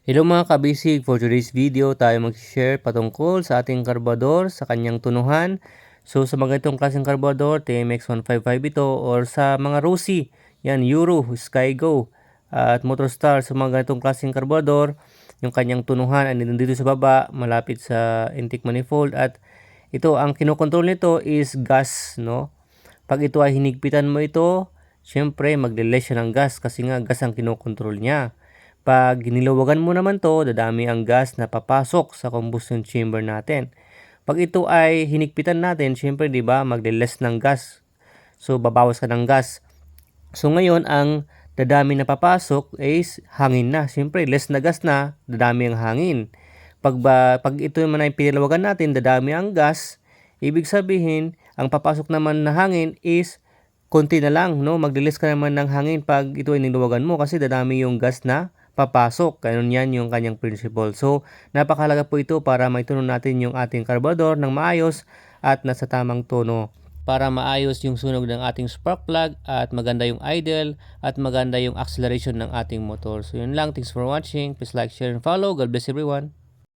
Hello mga kabisig, for today's video tayo mag-share patungkol sa ating karbador sa kanyang tunuhan. So sa mga itong klaseng karbador, TMX 155 ito, or sa mga Rossi, yan Euro, Skygo, at Motorstar. Sa mga itong klaseng karbador, yung kanyang tunuhan ay nandito sa baba, malapit sa intake manifold, at ito ang kinokontrol nito is gas, no? Pag ito ay hinigpitan mo ito, syempre magle-less siya ng gas kasi nga gas ang kinokontrol niya. Pag niluwagan mo naman to, dadami ang gas na papasok sa combustion chamber natin. Pag ito ay hinigpitan natin, syempre 'di ba, magle-less ng gas. So babawas ka ng gas. So ngayon ang dadami na papasok is hangin na. Syempre less na gas na, dadami ang hangin. Pag ito naman ay pinilawagan natin, dadami ang gas. Ibig sabihin, ang papasok naman na hangin is konti na lang, no? Maglilis ka naman ng hangin pag ito ay niluwagan mo kasi dadami yung gas na papasok. Ganun yan yung kanyang principle. So, napakahalaga po ito para maitunon natin yung ating karbador ng maayos at nasa tamang tono para maayos yung sunog ng ating spark plug at maganda yung idle at maganda yung acceleration ng ating motor. So, yun lang. Thanks for watching. Please like, share, and follow. God bless everyone.